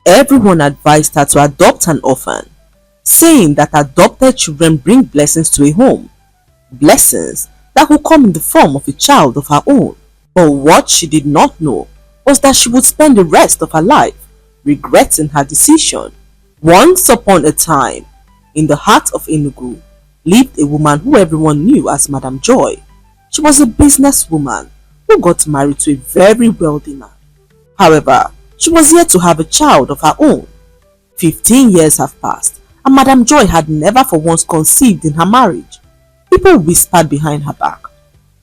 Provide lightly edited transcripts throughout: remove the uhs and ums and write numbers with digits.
Everyone advised her to adopt an orphan, saying that adopted children bring blessings to a home, blessings that would come in the form of a child of her own. But what she did not know was that she would spend the rest of her life regretting her decision. Once upon a time, in the heart of Enugu, lived a woman who everyone knew as Madam Joy. She was a businesswoman who got married to a very wealthy man. However, she was yet to have a child of her own. 15 years have passed, and Madam Joy had never for once conceived in her marriage. People whispered behind her back,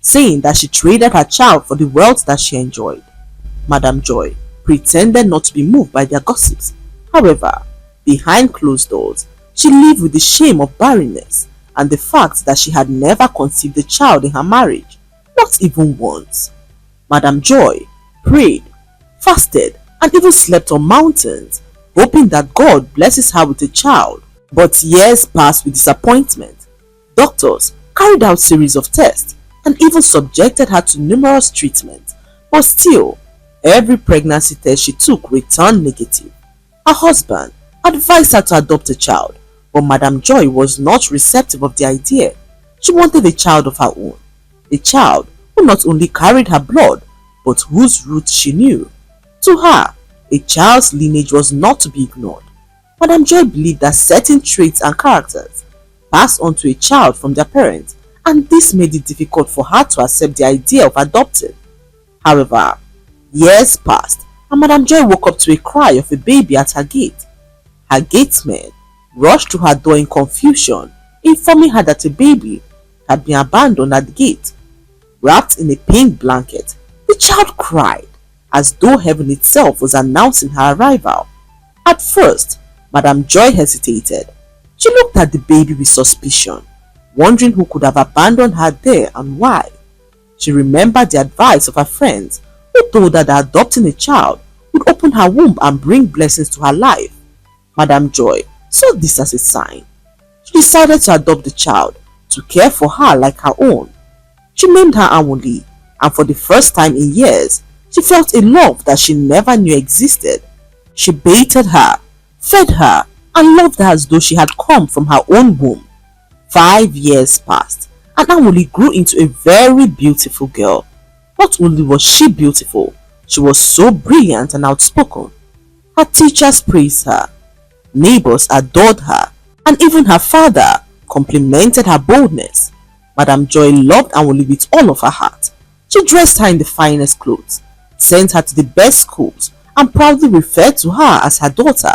saying that she traded her child for the wealth that she enjoyed. Madam Joy pretended not to be moved by their gossips. However, behind closed doors, she lived with the shame of barrenness and the fact that she had never conceived a child in her marriage, not even once. Madam Joy prayed, fasted, and even slept on mountains, hoping that God blesses her with a child. But years passed with disappointment. Doctors carried out series of tests and even subjected her to numerous treatments, but still, every pregnancy test she took returned negative. Her husband advised her to adopt a child, but Madam Joy was not receptive of the idea. She wanted a child of her own, a child who not only carried her blood, but whose roots she knew. To her, a child's lineage was not to be ignored. Madam Joy believed that certain traits and characters passed on to a child from their parents, and this made it difficult for her to accept the idea of adopting. However, years passed, and Madam Joy woke up to a cry of a baby at her gate. Her gateman rushed to her door in confusion, informing her that a baby had been abandoned at the gate. Wrapped in a pink blanket, the child cried as though heaven itself was announcing her arrival. At first, Madam Joy hesitated. She looked at the baby with suspicion, wondering who could have abandoned her there and why. She remembered the advice of her friends who told her that adopting a child would open her womb and bring blessings to her life. Madam Joy saw this as a sign. She decided to adopt the child to care for her like her own. She named her Anwuli, and for the first time in years, she felt a love that she never knew existed. She bathed her, fed her, and loved her as though she had come from her own womb. 5 years passed, and Anwuli grew into a very beautiful girl. Not only was she beautiful, she was so brilliant and outspoken. Her teachers praised her, neighbors adored her, and even her father complimented her boldness. Madam Joy loved Anwuli with all of her heart. She dressed her in the finest clothes, sent her to the best schools, and proudly referred to her as her daughter.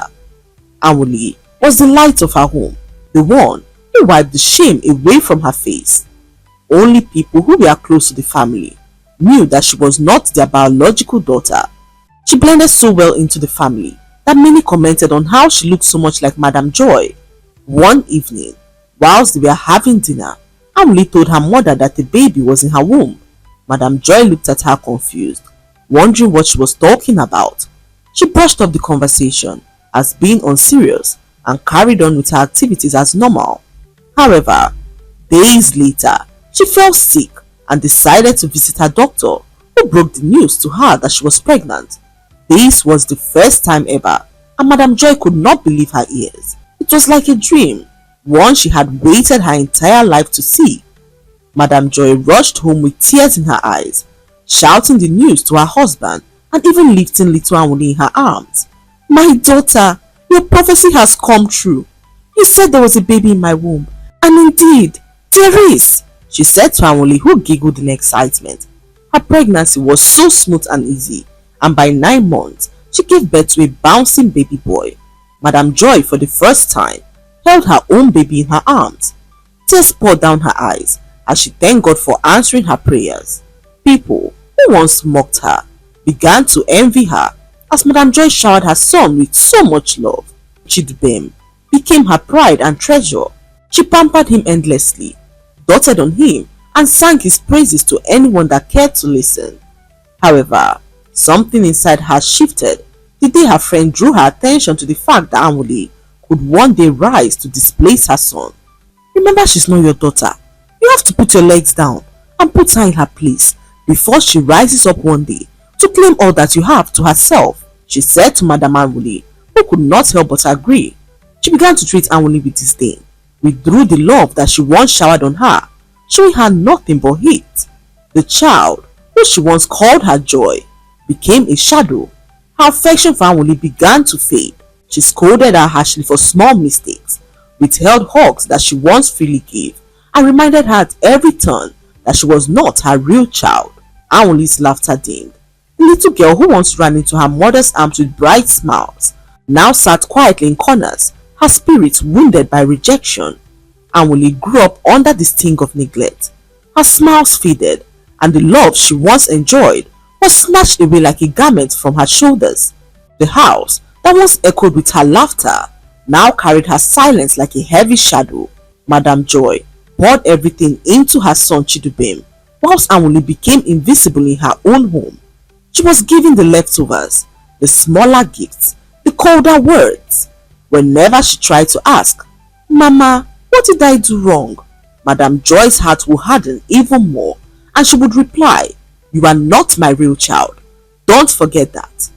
Anwuli was the light of her home, the one who wiped the shame away from her face. Only people who were close to the family knew that she was not their biological daughter. She blended so well into the family that many commented on how she looked so much like Madam Joy. One evening, whilst they were having dinner, Anwuli told her mother that the baby was in her womb. Madam Joy looked at her confused, wondering what she was talking about. She brushed off the conversation as being unserious and carried on with her activities as normal. However, days later, she fell sick and decided to visit her doctor, who broke the news to her that she was pregnant. This was the first time ever, and Madam Joy could not believe her ears. It was like a dream, one she had waited her entire life to see. Madam Joy rushed home with tears in her eyes, shouting the news to her husband and even lifting little Anwuli in her arms. "My daughter, your prophecy has come true. You said there was a baby in my womb, and indeed, there is," she said to Anwuli, who giggled in excitement. Her pregnancy was so smooth and easy, and by 9 months, she gave birth to a bouncing baby boy. Madam Joy, for the first time, held her own baby in her arms. Tears poured down her eyes as she thanked God for answering her prayers. People who once mocked her began to envy her as Madam Joy showered her son with so much love. Chidubem became her pride and treasure. She pampered him endlessly, doted on him, and sang his praises to anyone that cared to listen. However, something inside her shifted the day her friend drew her attention to the fact that Anwuli could one day rise to displace her son. "Remember, she's not your daughter. You have to put your legs down and put her in her place before she rises up one day to claim all that you have to herself," she said to Madam Anwuli, who could not help but agree. She began to treat Anwuli with disdain, withdrew the love that she once showered on her, showing her nothing but hate. The child, who she once called her joy, became a shadow. Her affection for Anwuli began to fade. She scolded her harshly for small mistakes, withheld hugs that she once freely gave, and reminded her at every turn that she was not her real child. Anwuli's laughter dimmed. The little girl who once ran into her mother's arms with bright smiles now sat quietly in corners, her spirit wounded by rejection. Anwuli grew up under the sting of neglect. Her smiles faded, and the love she once enjoyed was snatched away like a garment from her shoulders. The house that once echoed with her laughter now carried her silence like a heavy shadow. Madam Joy poured everything into her son Chidubem, whilst Anwuli became invisible in her own home. She was given the leftovers, the smaller gifts, the colder words. Whenever she tried to ask, "Mama, what did I do wrong?" Madam Joy's heart would harden even more, and she would reply, "You are not my real child. Don't forget that."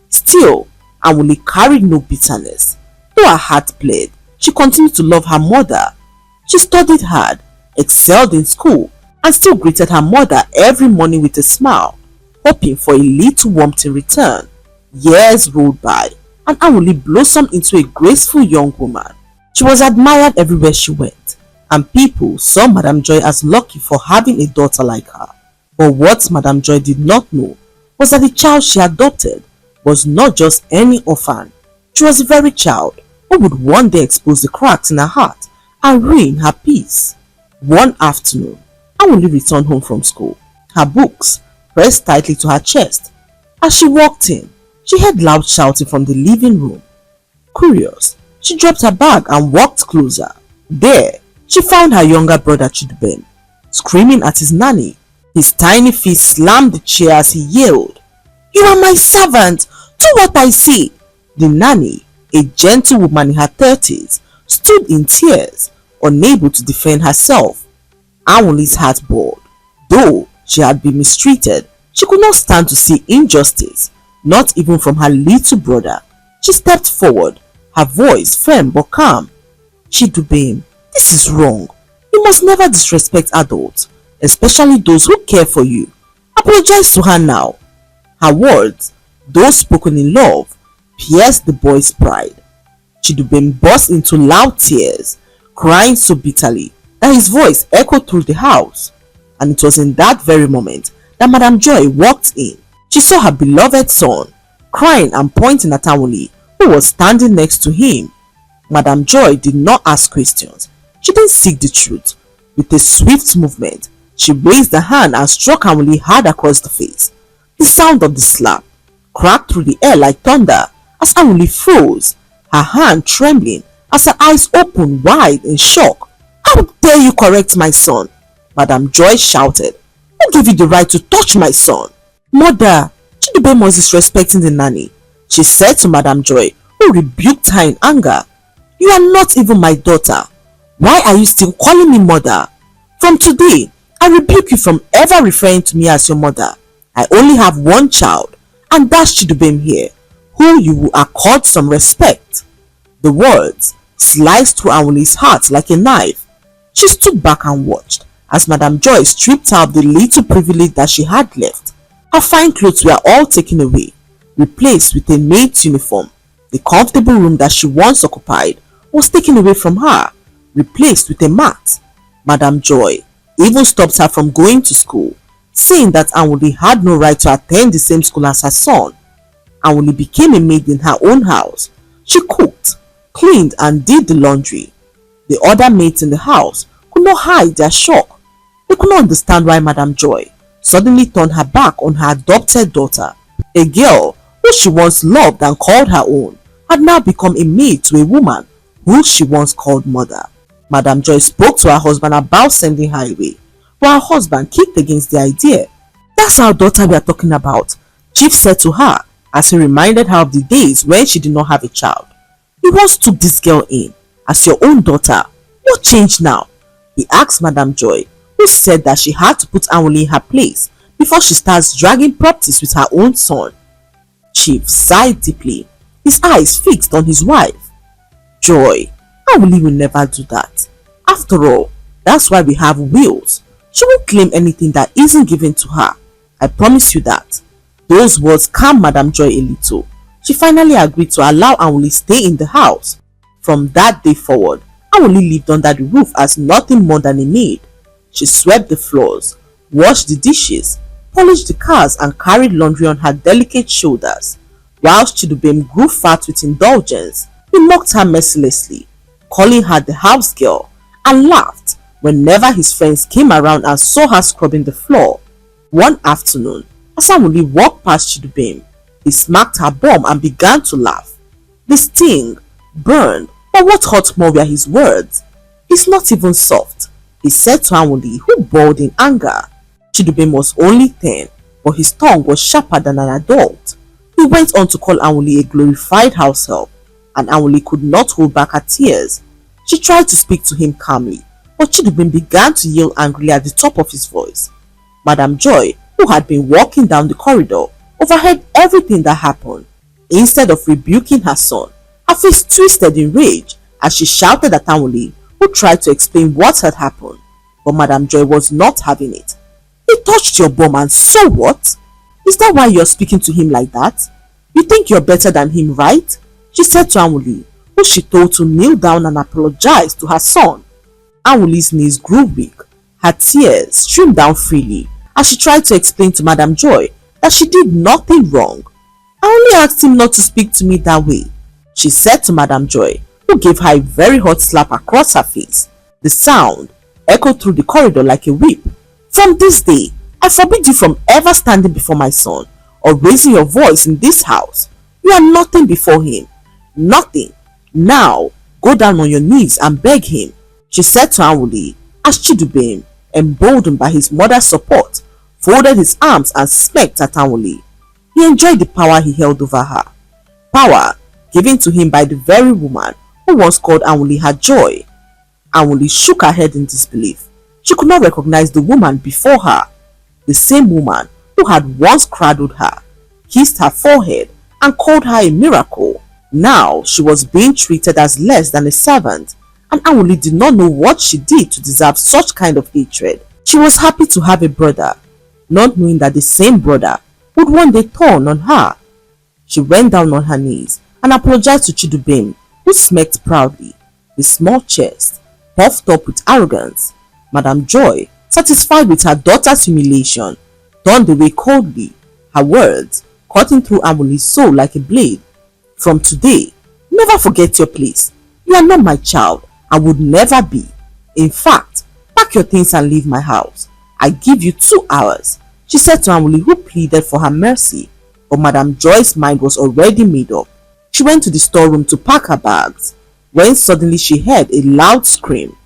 Still, Anwuli carried no bitterness. Though her heart bled, she continued to love her mother. She studied hard, excelled in school, and still greeted her mother every morning with a smile, hoping for a little warmth in return. Years rolled by, and Anwuli blossomed into a graceful young woman. She was admired everywhere she went, and people saw Madam Joy as lucky for having a daughter like her. But what Madam Joy did not know was that the child she adopted was not just any orphan. She was the very child who would one day expose the cracks in her heart and ruin her peace. One afternoon, Anwuli returned home from school, her books pressed tightly to her chest. As she walked in, she heard loud shouting from the living room. Curious, she dropped her bag and walked closer. There, she found her younger brother Chidubem, screaming at his nanny. His tiny feet slammed the chair as he yelled, "You are my servant! Do what I say!" The nanny, a gentle woman in her 30s, stood in tears, unable to defend herself. Anwuli's heart bored. Though she had been mistreated, she could not stand to see injustice, not even from her little brother. She stepped forward, her voice firm but calm. "Chidubem, this is wrong. You must never disrespect adults, especially those who care for you. Apologize to her now." Her words, though spoken in love, pierced the boy's pride. Chidubem burst into loud tears, crying so bitterly that his voice echoed through the house. And it was in that very moment that Madam Joy walked in. She saw her beloved son, crying and pointing at Anwuli, who was standing next to him. Madam Joy did not ask questions. She didn't seek the truth. With a swift movement, she raised a hand and struck Anwuli hard across the face. The sound of the slap cracked through the air like thunder as Anwuli froze, her hand trembling as her eyes opened wide in shock. "How dare you correct my son?" Madam Joy shouted. "Who gave you the right to touch my son?" "Mother, Chidubem was disrespecting the nanny," she said to Madam Joy, who rebuked her in anger. "You are not even my daughter. Why are you still calling me mother? From today, I rebuke you from ever referring to me as your mother. I only have one child, and that's Chidubem here, who you will accord some respect." The words sliced through Anwuli's heart like a knife. She stood back and watched as Madam Joy stripped her of the little privilege that she had left. Her fine clothes were all taken away, replaced with a maid's uniform. The comfortable room that she once occupied was taken away from her, replaced with a mat. Madam Joy even stopped her from going to school, saying that Anwuli had no right to attend the same school as her son. Anwuli became a maid in her own house. She cooked, cleaned and did the laundry. The other maids in the house could not hide their shock. They could not understand why Madam Joy suddenly turned her back on her adopted daughter. A girl who she once loved and called her own had now become a maid to a woman who she once called mother. Madam Joy spoke to her husband about sending her away, but her husband kicked against the idea. "That's our daughter we are talking about," Chief said to her as he reminded her of the days when she did not have a child. "You once took this girl in as your own daughter. What changed now?" he asked Madam Joy, who said that she had to put Anwuli in her place before she starts dragging properties with her own son. Chief sighed deeply. his eyes fixed on his wife. Joy, Awuli will never do that. After all, that's why we have wills. She won't claim anything that isn't given to her. I promise you that. Those words calmed Madam Joy a little. She finally agreed to allow Awuli stay in the house. From that day forward, Awuli lived under the roof as nothing more than a maid. She swept the floors, washed the dishes, polished the cars and carried laundry on her delicate shoulders. Whilst Chidubem grew fat with indulgence, he mocked her mercilessly, calling her the house girl, and laughed whenever his friends came around and saw her scrubbing the floor. One afternoon, as Awuli walked past Chidubem, he smacked her bum and began to laugh. The sting burned, but what hurt more were his words. "He's not even soft," he said to Awuli, who bawled in anger. Chidubem was only 10, but his tongue was sharper than an adult. He went on to call Awuli a glorified house help, and Awuli could not hold back her tears. She tried to speak to him calmly, but Chidubem began to yell angrily at the top of his voice. Madam Joy, who had been walking down the corridor, overheard everything that happened. Instead of rebuking her son, her face twisted in rage as she shouted at Awuli, who tried to explain what had happened. But Madam Joy was not having it. "He touched your bum and so what? Is that why you're speaking to him like that? You think you're better than him, right?" she said to Awuli, who she told to kneel down and apologize to her son. Awuli's knees grew weak. Her tears streamed down freely as she tried to explain to Madam Joy that she did nothing wrong. "I only asked him not to speak to me that way," she said to Madam Joy, who gave her a very hot slap across her face. The sound echoed through the corridor like a whip. "From this day, I forbid you from ever standing before my son or raising your voice in this house. You are nothing before him. Nothing. Now, go down on your knees and beg him," she said to Awuli, as Chidubem, emboldened by his mother's support, folded his arms and smacked at Awuli. He enjoyed the power he held over her. Power given to him by the very woman who once called Awuli her joy. Awuli shook her head in disbelief. She could not recognize the woman before her. The same woman who had once cradled her, kissed her forehead and called her a miracle. Now she was being treated as less than a servant, and Awuli did not know what she did to deserve such kind of hatred. She was happy to have a brother, not knowing that the same brother would one day turn on her. She went down on her knees and apologized to Chidubem, who smirked proudly, his small chest puffed up with arrogance. Madam Joy, satisfied with her daughter's humiliation, turned away coldly, her words cutting through Awuli's soul like a blade. "From today, never forget your place. You are not my child and would never be. In fact, pack your things and leave my house. I give you 2 hours," she said to Awuli, who pleaded for her mercy. But Madam Joy's mind was already made up. She went to the storeroom to pack her bags, when suddenly she heard a loud scream.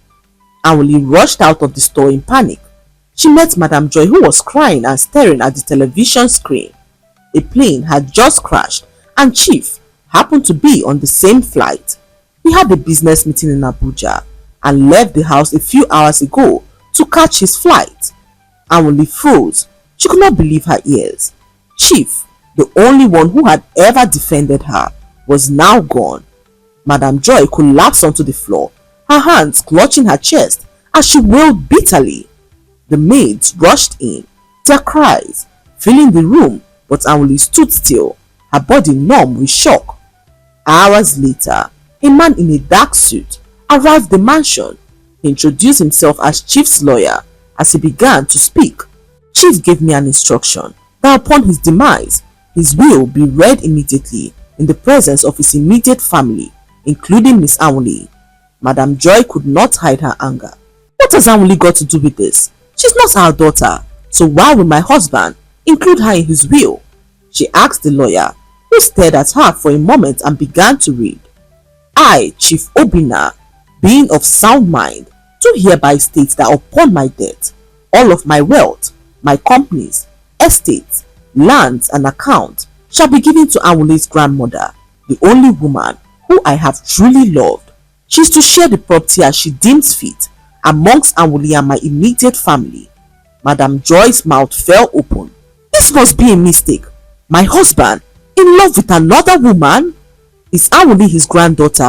Awuli rushed out of the store in panic. She met Madam Joy, who was crying and staring at the television screen. A plane had just crashed and Chief happened to be on the same flight. He had a business meeting in Abuja and left the house a few hours ago to catch his flight. Awuli froze. She could not believe her ears. Chief, the only one who had ever defended her, was now gone. Madam Joy collapsed onto the floor, her hands clutching her chest as she wailed bitterly. The maids rushed in, their cries filling the room, but Awuli stood still, her body numb with shock. Hours later, a man in a dark suit arrived at the mansion. He introduced himself as Chief's lawyer. As he began to speak, Chief gave me an instruction that upon his demise, his will be read immediately in the presence of his immediate family, including Miss Awuli. Madam Joy could not hide her anger. "What has Awuli got to do with this? She's not our daughter, so why will my husband include her in his will?" she asked the lawyer, who stared at her for a moment and began to read. "I, Chief Obina, being of sound mind, do hereby state that upon my death, all of my wealth, my companies, estates, lands and accounts shall be given to Awuli's grandmother, the only woman who I have truly loved. She is to share the property as she deems fit amongst Awuli and my immediate family." Madam Joy's mouth fell open. "This must be a mistake. My husband in love with another woman?" Is Anwuli his granddaughter?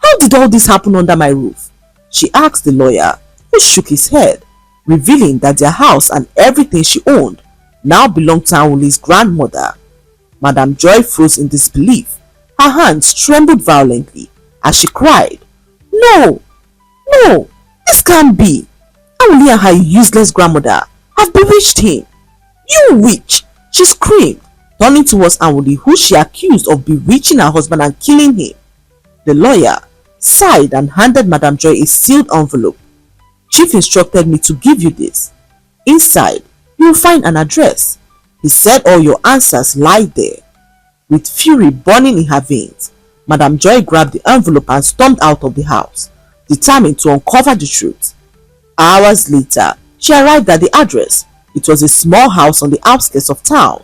How did all this happen under my roof? She asked the lawyer, who shook his head, revealing that their house and everything she owned now belonged to Anwuli's grandmother. Madam Joy froze in disbelief. Her hands trembled violently as she cried, "No, no, this can't be. Anwuli and her useless grandmother have bewitched him. You witch!" she screamed, turning towards Anwuli, who she accused of bewitching her husband and killing him. The lawyer sighed and handed Madam Joy a sealed envelope. "Chief instructed me to give you this. Inside, you will find an address. He said all your answers lie there." With fury burning in her veins, Madam Joy grabbed the envelope and stormed out of the house, determined to uncover the truth. Hours later, she arrived at the address. It was a small house on the outskirts of town.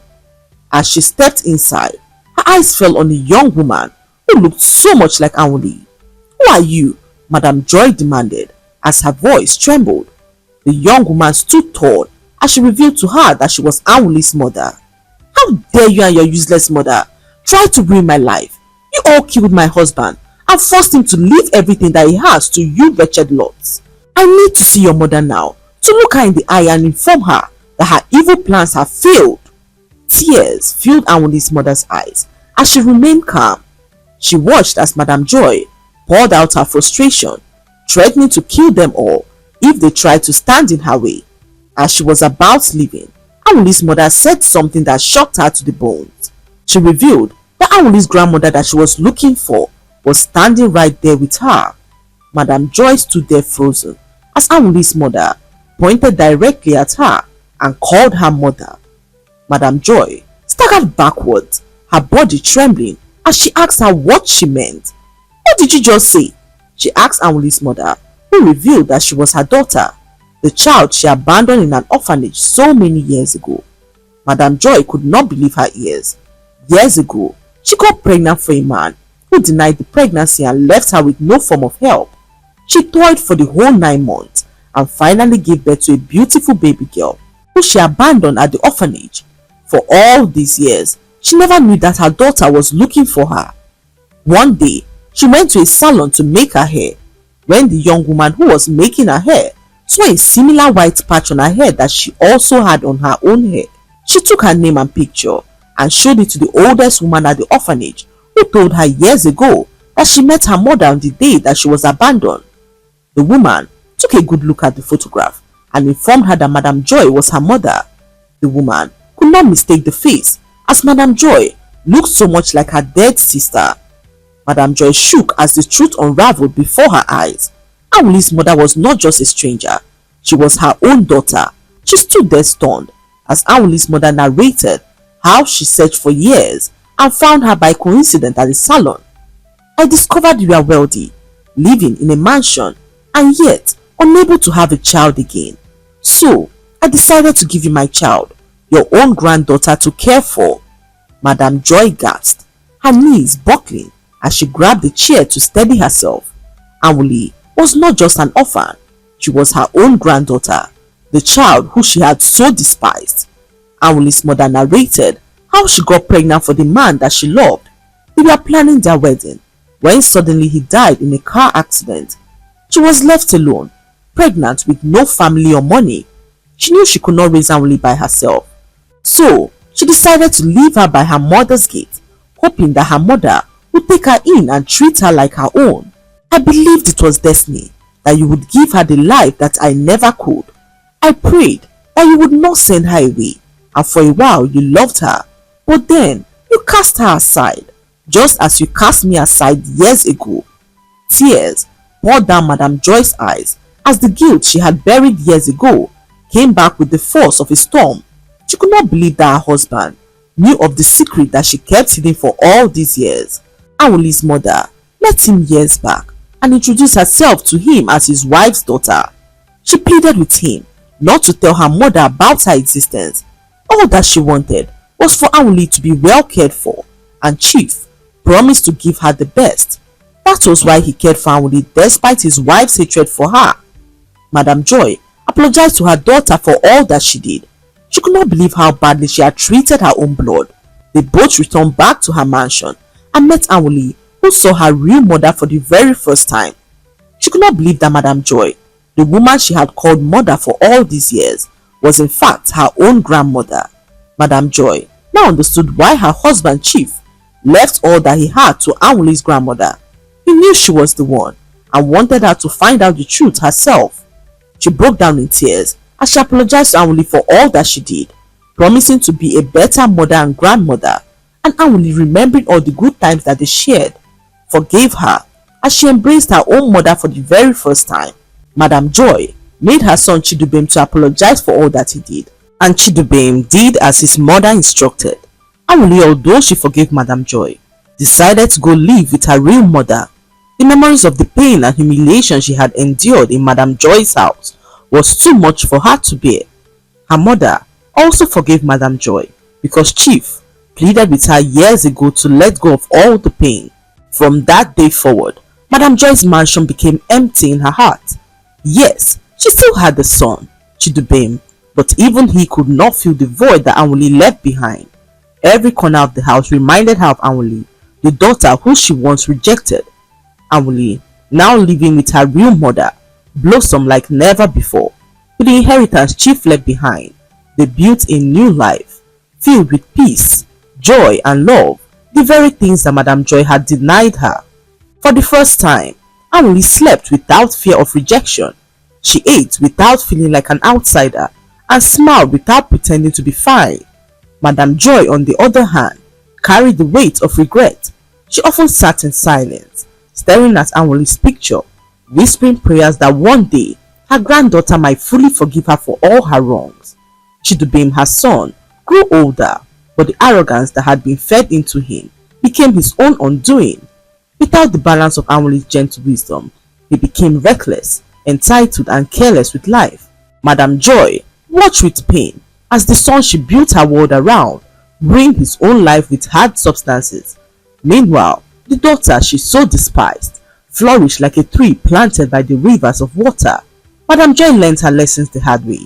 As she stepped inside, her eyes fell on a young woman who looked so much like Anwuli. "Who are you?" Madam Joy demanded, as her voice trembled. The young woman stood tall as she revealed to her that she was Anwuli's mother. "How dare you and your useless mother try to ruin my life? You all killed my husband and forced him to leave everything that he has to you wretched lots. I need to see your mother now, to look her in the eye and inform her that her evil plans have failed." Tears filled Anwuli's mother's eyes as she remained calm. She watched as Madam Joy poured out her frustration, threatening to kill them all if they tried to stand in her way. As she was about leaving, Anwuli's mother said something that shocked her to the bones. She revealed that Anwuli's grandmother that she was looking for was standing right there with her. Madam Joy stood there frozen as Anwuli's mother pointed directly at her and called her mother. Madam Joy staggered backwards, her body trembling, as she asked her what she meant. "What did you just say?" she asked Anwuli's mother, who revealed that she was her daughter, the child she abandoned in an orphanage so many years ago. Madam Joy could not believe her ears. Years ago, she got pregnant for a man who denied the pregnancy and left her with no form of help. She toiled for the whole 9 months and finally gave birth to a beautiful baby girl who she abandoned at the orphanage. For all these years, she never knew that her daughter was looking for her. One day, she went to a salon to make her hair. When the young woman who was making her hair saw a similar white patch on her head that she also had on her own hair, she took her name and picture and showed it to the oldest woman at the orphanage, who told her years ago that she met her mother on the day that she was abandoned. The woman took a good look at the photograph and informed her that Madam Joy was her mother. The woman could not mistake the face, as Madam Joy looked so much like her dead sister. Madam Joy shook as the truth unraveled before her eyes. Anwuli's mother was not just a stranger, she was her own daughter. She stood there stunned as Anwuli's mother narrated how she searched for years and found her by coincidence at the salon. "I discovered you are wealthy, living in a mansion, and yet unable to have a child again. So I decided to give you my child, your own granddaughter, to care for." Madam Joy gasped, her knees buckling as she grabbed the chair to steady herself. Anwuli was not just an orphan, she was her own granddaughter, the child who she had so despised. Anwuli's mother narrated how she got pregnant for the man that she loved. They were planning their wedding when suddenly he died in a car accident. She was left alone, pregnant with no family or money. She knew she could not raise Anwuli by herself. So she decided to leave her by her mother's gate, hoping that her mother would take her in and treat her like her own. "I believed it was destiny, that you would give her the life that I never could. I prayed that you would not send her away, and for a while you loved her, but then you cast her aside, just as you cast me aside years ago." Tears poured down Madam Joy's eyes as the guilt she had buried years ago came back with the force of a storm. She could not believe that her husband knew of the secret that she kept hidden for all these years. Anwuli's mother met him years back and introduced herself to him as his wife's daughter. She pleaded with him not to tell her mother about her existence. All that she wanted was for Anwuli to be well cared for, and Chief promised to give her the best. That was why he cared for Anwuli despite his wife's hatred for her. Madam Joy apologized to her daughter for all that she did. She could not believe how badly she had treated her own blood. They both returned back to her mansion and met Anwuli, who saw her real mother for the very first time. She could not believe that Madam Joy, the woman she had called mother for all these years, was in fact her own grandmother. Madam Joy now understood why her husband Chief left all that he had to Anwuli's grandmother. He knew she was the one and wanted her to find out the truth herself. She broke down in tears as she apologized to Anwuli for all that she did, promising to be a better mother and grandmother, and Anwuli, remembering all the good times that they shared, forgave her as she embraced her own mother for the very first time. Madam Joy made her son Chidubem to apologize for all that he did, and Chidubem did as his mother instructed. Anwuli, although she forgave Madam Joy, decided to go live with her real mother. The memories of the pain and humiliation she had endured in Madam Joy's house was too much for her to bear. Her mother also forgave Madam Joy because Chief pleaded with her years ago to let go of all the pain. From that day forward, Madam Joy's mansion became empty in her heart. Yes, she still had the son, Chidubem, but even he could not fill the void that Anwuli left behind. Every corner of the house reminded her of Anwuli, the daughter who she once rejected. Anwuli, now living with her real mother, blossomed like never before. With the inheritance Chief left behind, they built a new life, filled with peace, joy and love, the very things that Madam Joy had denied her. For the first time, Anwuli slept without fear of rejection. She ate without feeling like an outsider and smiled without pretending to be fine. Madam Joy, on the other hand, carried the weight of regret. She often sat in silence, staring at Anwuli's picture, whispering prayers that one day her granddaughter might fully forgive her for all her wrongs. Chidubem, her son, grew older, but the arrogance that had been fed into him became his own undoing. Without the balance of Anwuli's gentle wisdom, he became reckless, entitled and careless with life. Madam Joy watched with pain as the son she built her world around ruined his own life with hard substances. Meanwhile, the daughter she so despised flourished like a tree planted by the rivers of water. Madam Joy learned her lessons the hard way,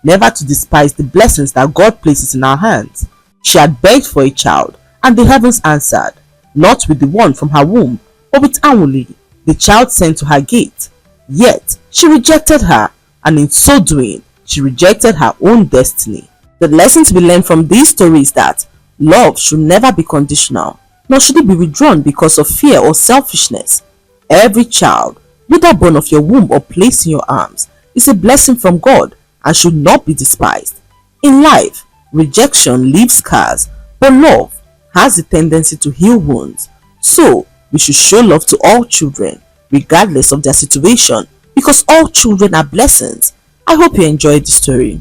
never to despise the blessings that God places in our hands. She had begged for a child, and the heavens answered, not with the one from her womb, but with Anwuli, the child sent to her gate. Yet, she rejected her, and in so doing, she rejected her own destiny. The lesson to be learned from this story is that love should never be conditional, nor should it be withdrawn because of fear or selfishness. Every child, whether born of your womb or placed in your arms, is a blessing from God and should not be despised. In life, rejection leaves scars, but love has a tendency to heal wounds. So, we should show love to all children, regardless of their situation, because all children are blessings. I hope you enjoyed the story.